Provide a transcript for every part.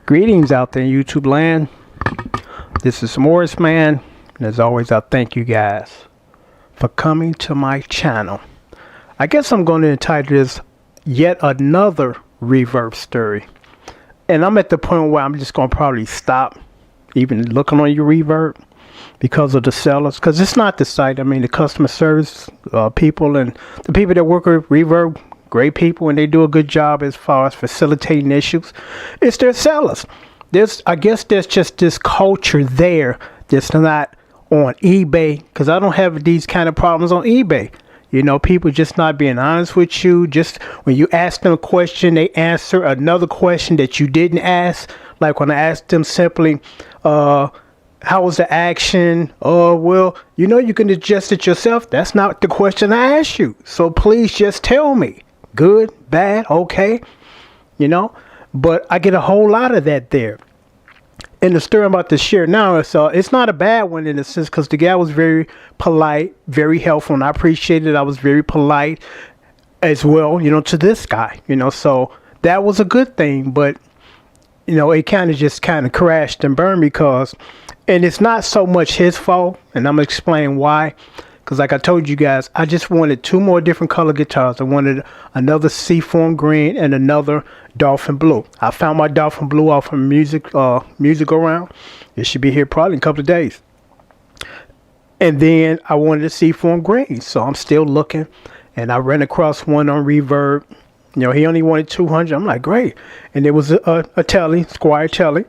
Greetings out there in YouTube land. This is Morris Man, and as always, I thank you guys for coming to my channel. I guess I'm going to entitle this Yet Another Reverb Story. And I'm at the point where I'm just going to probably stop even looking on your reverb because of the sellers. Because it's not the site. I mean, the customer service people and the people that work with reverb, great people, and they do a good job as far as facilitating issues. It's their sellers. I guess there's just this culture there that's not on eBay, because I don't have these kind of problems on eBay. You know, people just not being honest with you. Just when you ask them a question, they answer another question that you didn't ask. Like when I asked them simply, how was the action? Oh, well, you know, you can adjust it yourself. That's not the question I asked you. So please just tell me. Good, bad, okay, you know. But I get a whole lot of that there. And the story I'm about to share now, it's not a bad one in a sense, because the guy was very polite, very helpful, and I appreciated it. I was very polite as well, you know, to this guy, you know. So that was a good thing. But, you know, it kind of crashed and burned because, and it's not so much his fault, and I'm going to explain why. Because like I told you guys, I just wanted two more different color guitars. I wanted another Seafoam green and another Dolphin blue. I found my Dolphin blue off of music around. It should be here probably in a couple of days. And then I wanted a Seafoam green. So I'm still looking. And I ran across one on Reverb. You know, he only wanted 200. I'm like, great. And it was a Telly, Squire Telly.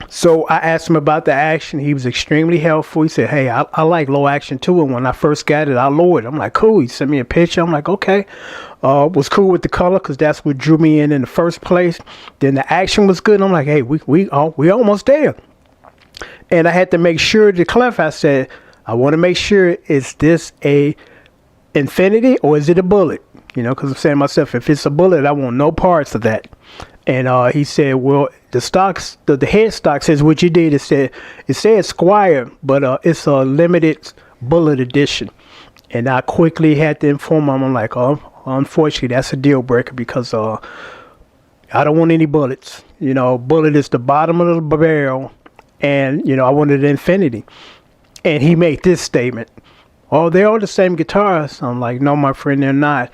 So I asked him about the action. He was extremely helpful. He said, hey, I like low action too. And when I first got it, I lowered it. I'm like, cool. He sent me a picture. I'm like, okay. Was cool with the color because that's what drew me in the first place. Then the action was good. I'm like, hey, we almost there. And I had to make sure to clarify. I said, I want to make sure, is this a Infinity or is it a Bullet? You know, because I'm saying to myself, if it's a Bullet, I want no parts of that. And he said, well, the stocks, the headstock says what you did. It said Squire, but it's a limited Bullet edition. And I quickly had to inform him. I'm like, oh, unfortunately, that's a deal breaker because I don't want any bullets. You know, Bullet is the bottom of the barrel. And, you know, I wanted an Infinity. And he made this statement. Oh, they're all the same guitars. I'm like, no, my friend, they're not.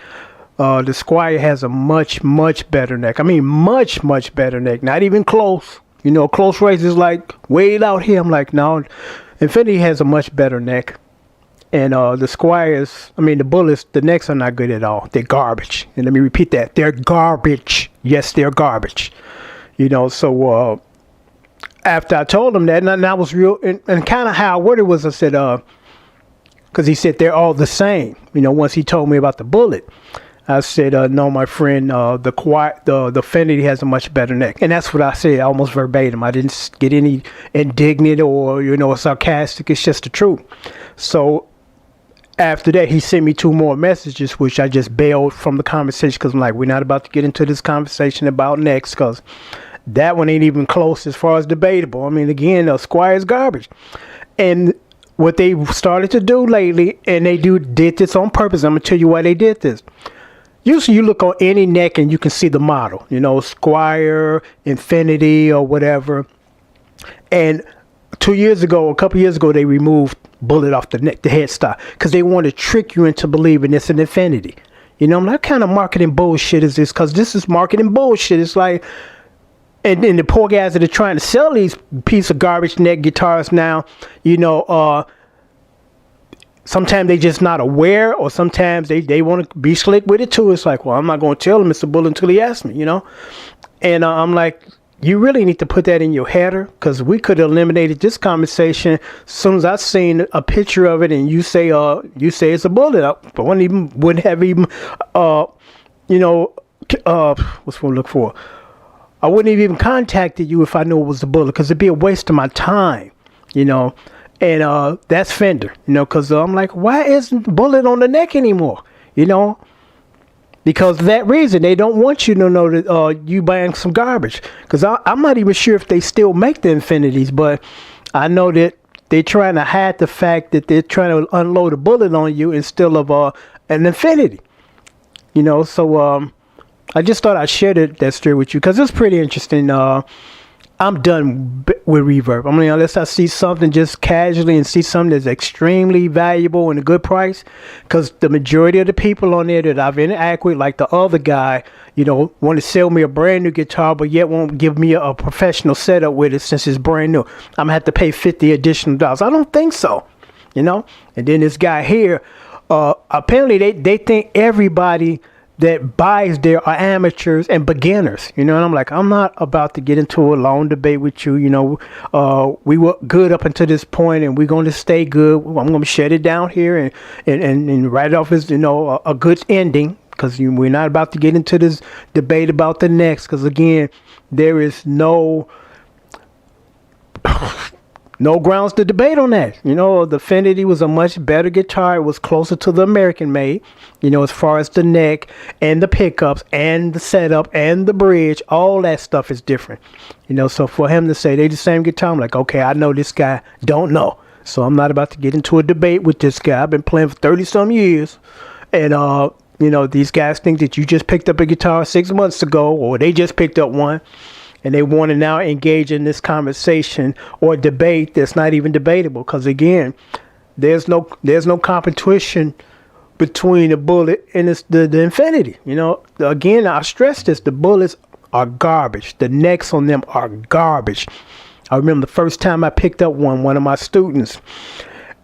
The Squire has a much better neck. I mean, much better neck. Not even close. You know, close race is like way out here. I'm like, no, Infinity has a much better neck. And the Squires, I mean, the Bullets, the necks are not good at all. They're garbage. And let me repeat that. They're garbage. Yes, they're garbage. You know, so after I told him that, and I was real, and kind of how I worded was, I said, because he said they're all the same. You know, once he told me about the Bullet. I said, no, my friend, the Infinity has a much better neck. And that's what I said, almost verbatim. I didn't get any indignant or, you know, sarcastic. It's just the truth. So after that, he sent me 2 more messages, which I just bailed from the conversation because I'm like, we're not about to get into this conversation about necks because that one ain't even close as far as debatable. I mean, again, Squire's garbage. And what they started to do lately, and they did this on purpose. I'm going to tell you why they did this. Usually you look on any neck and you can see the model, you know, Squire, Infinity or whatever. And a couple years ago, they removed Bullet off the neck, the headstock, because they want to trick you into believing it's an Infinity. You know, what kind of marketing bullshit is this? Because this is marketing bullshit. It's like, and then the poor guys that are trying to sell these piece of garbage neck guitars now, you know, sometimes they just not aware, or sometimes they want to be slick with it too. It's like, well, I'm not going to tell him it's a Bullet until he asks me, you know. And I'm like, you really need to put that in your header, because we could have eliminated this conversation as soon as I seen a picture of it and you say it's a Bullet. I wouldn't have even you know, what's what I look for. I wouldn't have even contacted you if I knew it was a Bullet, because it'd be a waste of my time, you know. And that's Fender, you know, because I'm like, why isn't Bullet on the neck anymore? You know, because of that reason, they don't want you to know that you buying some garbage. Because I'm not even sure if they still make the Infinities, but I know that they're trying to hide the fact that they're trying to unload a Bullet on you instead of an Infinity. You know, so I just thought I'd share that story with you because it's pretty interesting. I'm done with Reverb. I mean, unless I see something just casually and see something that's extremely valuable and a good price, because the majority of the people on there that I've interacted with, like the other guy, want to sell me a brand new guitar, but yet won't give me a professional setup with it since it's brand new. I'm gonna have to pay $50 additional dollars. I don't think so, And then this guy here, apparently they think everybody that buys there are amateurs and beginners, and I'm like, I'm not about to get into a long debate with you. We were good up until this point and we're going to stay good. I'm going to shut it down here and write it off as, a good ending, because we're not about to get into this debate about the next, because again, there is no grounds to debate on that. The Affinity was a much better guitar. It was closer to the American made, as far as the neck and the pickups and the setup and the bridge, all that stuff is different. So for him to say they the same guitar, I'm like, okay, I know this guy don't know. So I'm not about to get into a debate with this guy. I've been playing for 30 some years. And, these guys think that you just picked up a guitar 6 months ago, or they just picked up one, and they want to now engage in this conversation or debate that's not even debatable. Because again, there's no competition between the Bullet and the Infinity. Again, I stress this: the Bullets are garbage. The necks on them are garbage. I remember the first time I picked up one of my students,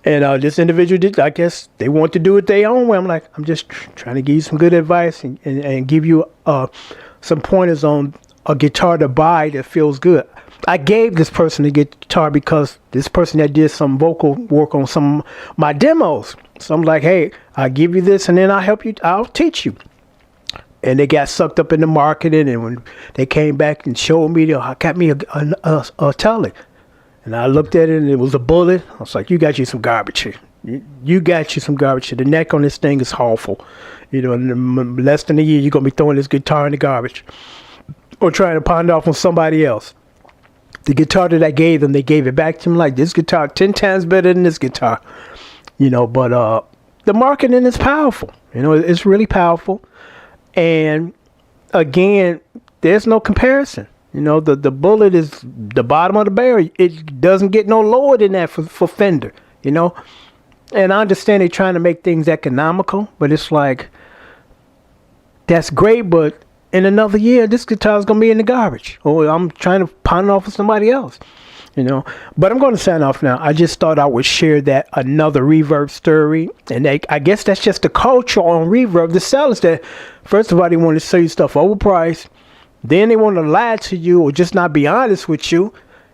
and this individual did. I guess they want to do it their own way. I'm like, I'm just trying to give you some good advice and give you some pointers on a guitar to buy that feels good. I gave this person a guitar because this person that did some vocal work on some of my demos. So I'm like, hey, I'll give you this and then I'll teach you. And they got sucked up in the marketing, and when they came back and showed me, they got me a Tele. And I looked at it and it was a Bullet. I was like, you got you some garbage here. You got you some garbage here. The neck on this thing is awful. In less than a year, you're going to be throwing this guitar in the garbage or trying to pawn it off on somebody else. The guitar that I gave them, they gave it back to me like, this guitar 10 times better than this guitar. But the marketing is powerful. It's really powerful. And again, there's no comparison. The Bullet is the bottom of the barrel. It doesn't get no lower than that for Fender, And I understand they're trying to make things economical, but it's like, that's great, but in another year, this guitar is going to be in the garbage, or I'm trying to pawn it off for somebody else, But I'm going to sign off now. I just thought I would share that another Reverb story. And I guess that's just the culture on Reverb. The sellers that, first of all, they want to sell you stuff overpriced. Then they want to lie to you or just not be honest with you.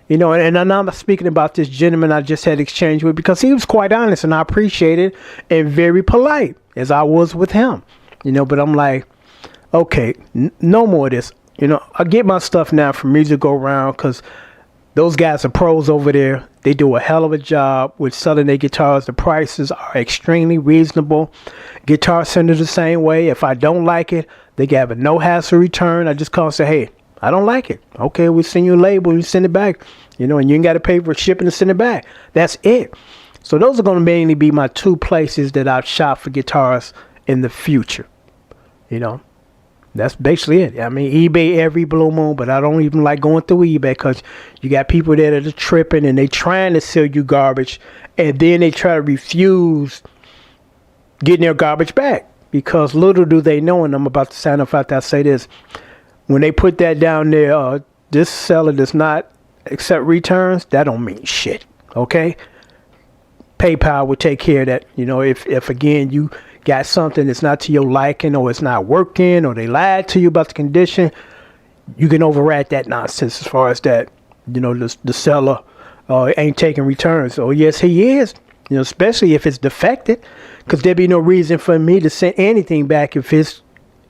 And I'm not speaking about this gentleman I just had exchange with, because he was quite honest and I appreciate it and very polite, as I was with him. But I'm like, okay, no more of this. I get my stuff now from Music Go Round, because those guys are pros over there. They do a hell of a job with selling their guitars. The prices are extremely reasonable. Guitar Center the same way. If I don't like it, they have a no hassle return. I just call and say, hey, I don't like it. Okay, we'll send you a label and you send it back. And you ain't got to pay for shipping to send it back. That's it. So those are going to mainly be my two places that I've shop for guitars in the future. That's basically it. I mean, eBay every blue moon, but I don't even like going through eBay, because you got people there that are tripping and they trying to sell you garbage, and then they try to refuse getting their garbage back, because little do they know, and I'm about to sign off after I say this, when they put that down there, this seller does not accept returns, that don't mean shit, okay? PayPal will take care of that. If again, you got something that's not to your liking, or it's not working, or they lied to you about the condition, you can override that nonsense as far as that, the seller ain't taking returns. Oh, yes, he is, especially if it's defected, because there'd be no reason for me to send anything back if it's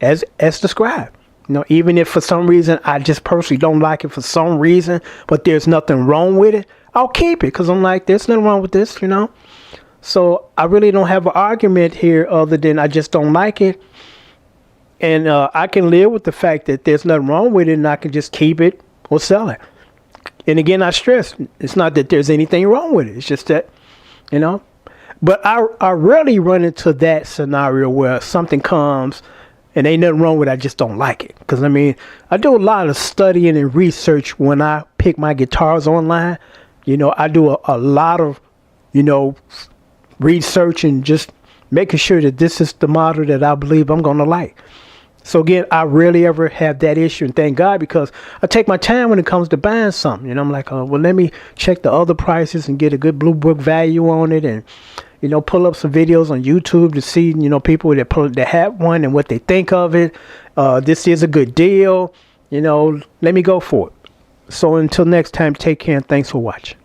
as described. Even if for some reason I just personally don't like it for some reason, but there's nothing wrong with it, I'll keep it, because I'm like, there's nothing wrong with this, So I really don't have an argument here other than I just don't like it. And I can live with the fact that there's nothing wrong with it, and I can just keep it or sell it. And again, I stress, it's not that there's anything wrong with it. It's just that, But I rarely run into that scenario where something comes And ain't nothing wrong with it. I just don't like it. Because, I mean, I do a lot of studying and research when I pick my guitars online. You know, I do a lot of, you know, research and just making sure that this is the model that I believe I'm going to like. So, again, I rarely ever have that issue. And thank God, because I take my time when it comes to buying something. You know, I'm like, well, let me check the other prices and get a good Blue Book value on it. And, you know, pull up some videos on YouTube to see, you know, people that have one and what they think of it. This is a good deal. You know, let me go for it. So until next time, take care and thanks for watching.